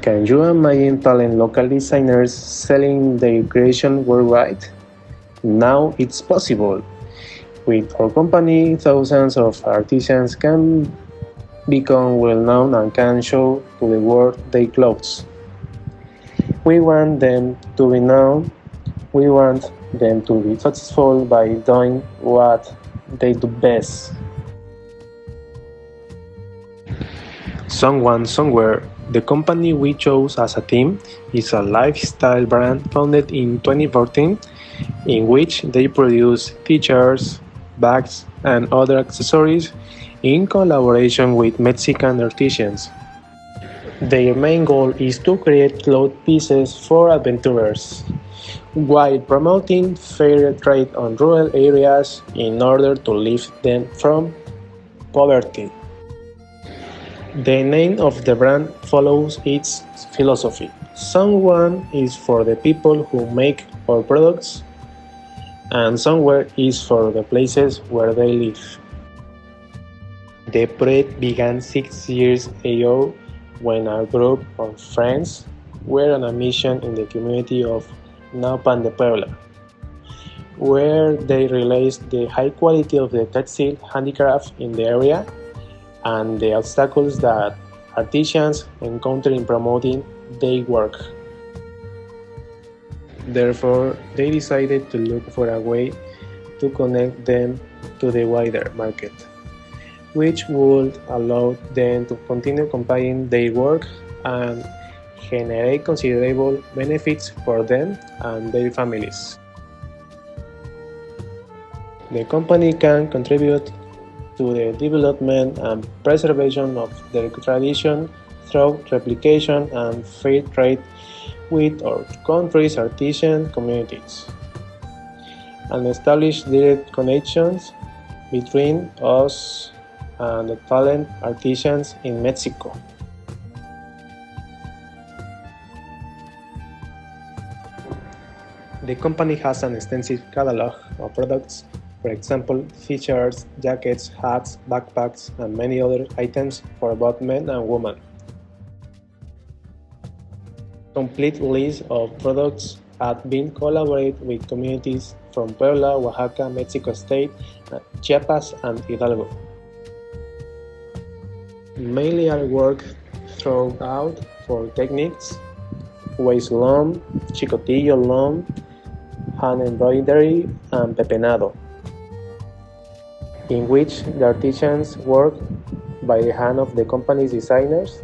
Can you imagine talent local designers selling their creation worldwide? Now it's possible. With our company, thousands of artisans can become well known and can show to the world their clothes. We want them to be known, we want them to be successful by doing what they do best. Someone Somewhere, the company we chose as a team, is a lifestyle brand founded in 2014 in which they produce t-shirts, bags, and other accessories in collaboration with Mexican artisans. Their main goal is to create cloth pieces for adventurers, while promoting fair trade on rural areas in order to lift them from poverty. The name of the brand follows its philosophy. Someone is for the people who make our products, and somewhere is for the places where they live. The project began 6 years ago when a group of friends were on a mission in the community of Naupan de Puebla, where they realized the high quality of the textile handicraft in the area and the obstacles that artisans encounter in promoting their work. Therefore, they decided to look for a way to connect them to the wider market, which would allow them to continue combining their work and generate considerable benefits for them and their families. The company can contribute to the development and preservation of their tradition through replication and fair trade with our country's artisan communities, and establish direct connections between us and the talent artisans in Mexico. The company has an extensive catalog of products, for example, t-shirts, jackets, hats, backpacks, and many other items for both men and women. Complete list of products have been collaborated with communities from Puebla, Oaxaca, Mexico State, Chiapas, and Hidalgo. Mainly artwork throughout for techniques, waist loom, chicotillo loom, hand embroidery, and pepenado, in which the artisans work by the hand of the company's designers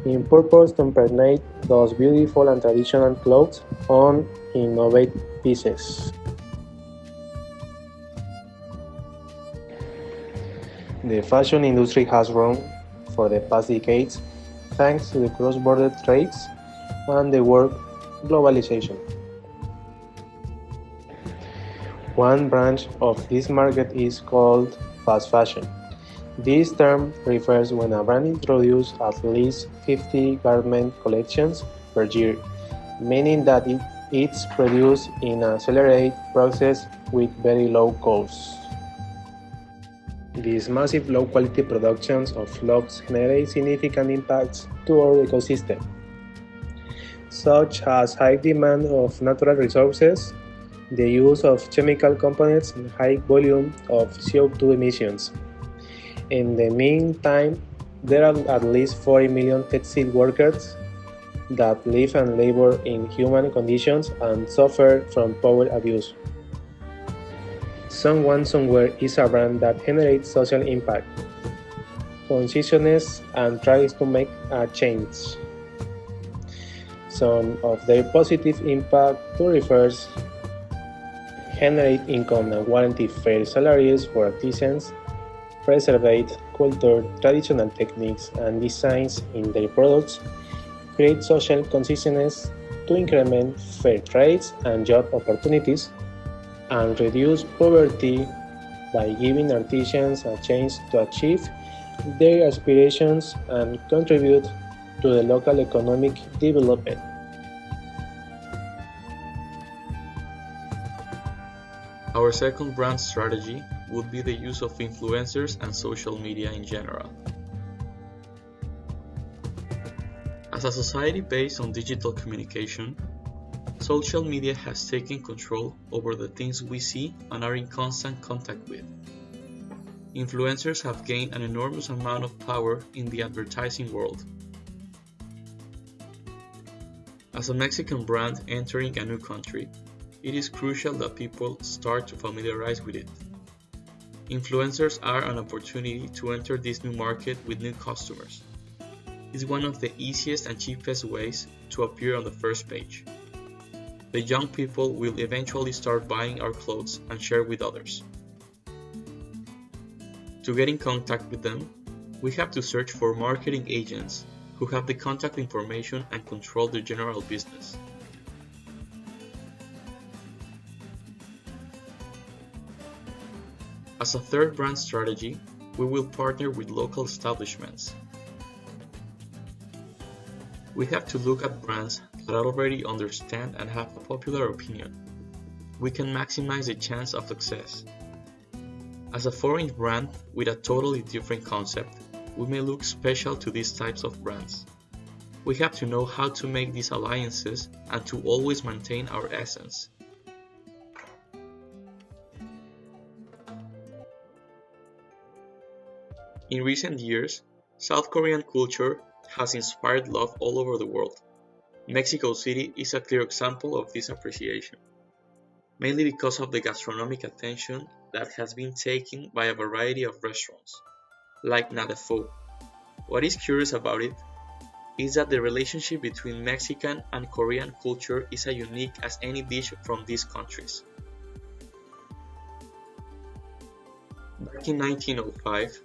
in purpose to impregnate those beautiful and traditional clothes on innovative pieces. The fashion industry has grown for the past decades thanks to the cross-border trades and the world globalization. One branch of this market is called fast fashion. This term refers when a brand introduces at least 50 garment collections per year, meaning that it's produced in an accelerated process with very low costs. These massive low-quality productions of clothes generate significant impacts to our ecosystem, such as high demand of natural resources, the use of chemical components, and high volume of CO2 emissions. In the meantime, there are at least 40 million textile workers that live and labor in human conditions and suffer from power abuse. Someone Somewhere is a brand that generates social impact, consciousness, and tries to make a change. Some of their positive impact to refers generate income and guarantee fair salaries for artisans, preserve culture, traditional techniques, and designs in their products, create social consciousness to increment fair trades and job opportunities, and reduce poverty by giving artisans a chance to achieve their aspirations and contribute to the local economic development. Our second brand strategy would be the use of influencers and social media in general. As a society based on digital communication, social media has taken control over the things we see and are in constant contact with. Influencers have gained an enormous amount of power in the advertising world. As a Mexican brand entering a new country, it is crucial that people start to familiarize with it. Influencers are an opportunity to enter this new market with new customers. It's one of the easiest and cheapest ways to appear on the first page. The young people will eventually start buying our clothes and share with others. To get in contact with them, we have to search for marketing agents who have the contact information and control their general business. As a third brand strategy, we will partner with local establishments. We have to look at brands that already understand and have a popular opinion. We can maximize the chance of success. As a foreign brand with a totally different concept, we may look special to these types of brands. We have to know how to make these alliances and to always maintain our essence. In recent years, South Korean culture has inspired love all over the world. Mexico City is a clear example of this appreciation, mainly because of the gastronomic attention that has been taken by a variety of restaurants, like Nadefo. What is curious about it is that the relationship between Mexican and Korean culture is as unique as any dish from these countries. Back in 1905,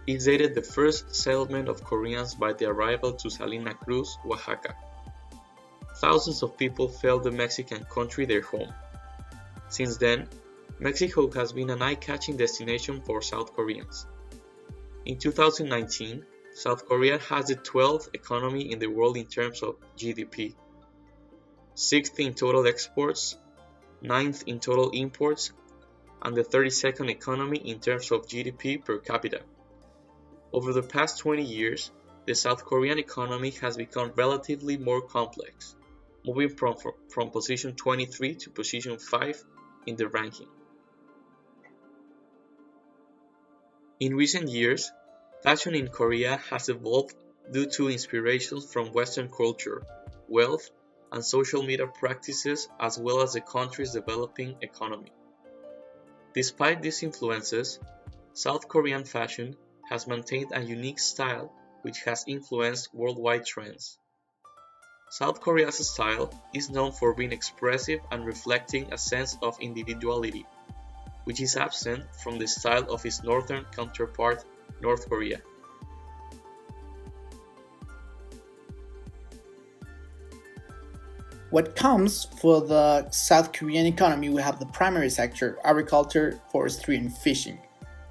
it dated the first settlement of Koreans by the arrival to Salina Cruz, Oaxaca. Thousands of people felt the Mexican country their home. Since then, Mexico has been an eye-catching destination for South Koreans. In 2019, South Korea has the 12th economy in the world in terms of GDP, 6th in total exports, 9th in total imports, and the 32nd economy in terms of GDP per capita. Over the past 20 years, the South Korean economy has become relatively more complex, moving from position 23 to position 5 in the ranking. In recent years, fashion in Korea has evolved due to inspirations from Western culture, wealth, and social media practices, as well as the country's developing economy. Despite these influences, South Korean fashion has maintained a unique style which has influenced worldwide trends. South Korea's style is known for being expressive and reflecting a sense of individuality, which is absent from the style of its northern counterpart, North Korea. What comes for the South Korean economy, we have the primary sector, agriculture, forestry, and fishing,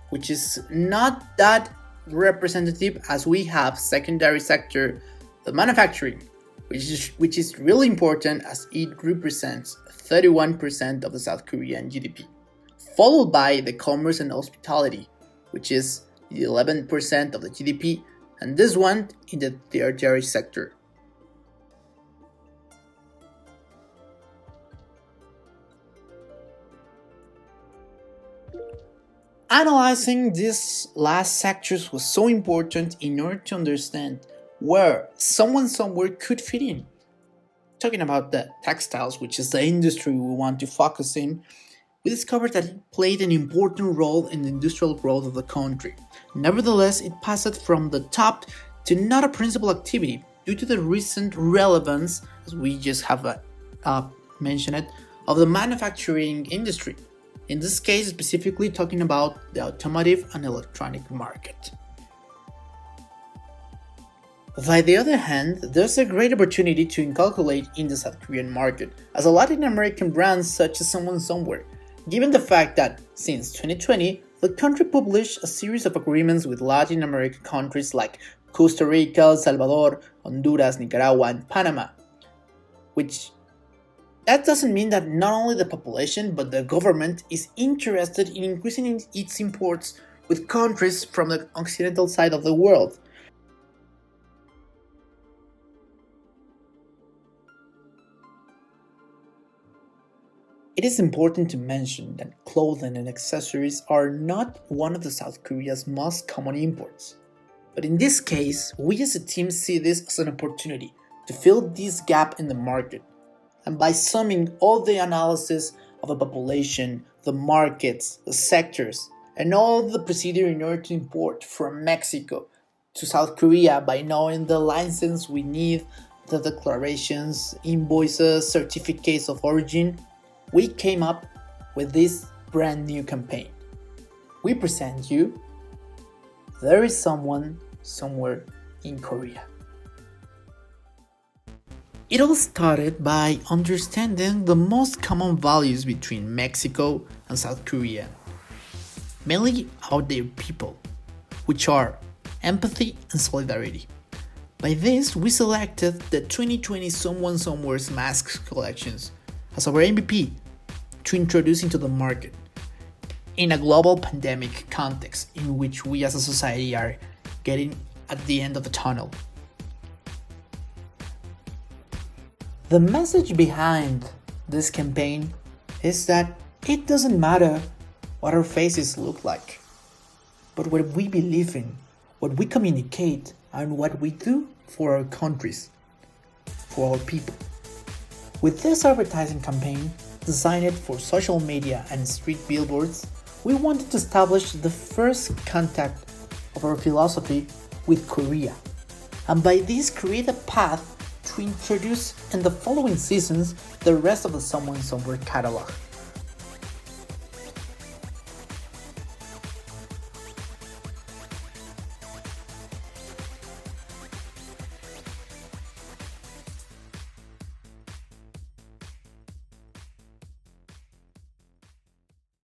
which is not that representative as we have secondary sector, the manufacturing, which is really important as it represents 31% of the South Korean GDP, followed by the commerce and hospitality, which is 11% of the GDP, and this one in the tertiary sector. Analyzing these last sectors was so important in order to understand where someone somewhere could fit in. Talking about the textiles, which is the industry we want to focus in, we discovered that it played an important role in the industrial growth of the country. Nevertheless, it passed from the top to not a principal activity due to the recent relevance, as we just have mentioned it, of the manufacturing industry. In this case, specifically talking about the automotive and electronic market. By the other hand, there's a great opportunity to inculcate in the South Korean market as a Latin American brand such as Someone Somewhere, given the fact that since 2020, the country published a series of agreements with Latin American countries like Costa Rica, El Salvador, Honduras, Nicaragua, and Panama, which that doesn't mean that not only the population but the government is interested in increasing its imports with countries from the occidental side of the world. It is important to mention that clothing and accessories are not one of the South Korea's most common imports. But in this case, we as a team see this as an opportunity to fill this gap in the market. And by summing all the analysis of the population, the markets, the sectors, and all the procedure in order to import from Mexico to South Korea, by knowing the license we need, the declarations, invoices, certificates of origin, we came up with this brand new campaign. We present you There is Someone Somewhere in Korea. It all started by understanding the most common values between Mexico and South Korea, mainly about their people, which are empathy and solidarity. By this, we selected the 2020 Someone Somewhere's masks collections as our MVP to introduce into the market in a global pandemic context in which we as a society are getting at the end of the tunnel. The message behind this campaign is that it doesn't matter what our faces look like, but what we believe in, what we communicate, and what we do for our countries, for our people. With this advertising campaign, designed for social media and street billboards, we wanted to establish the first contact of our philosophy with Korea, and by this create a path to introduce in the following seasons the rest of the Someone Somewhere catalog.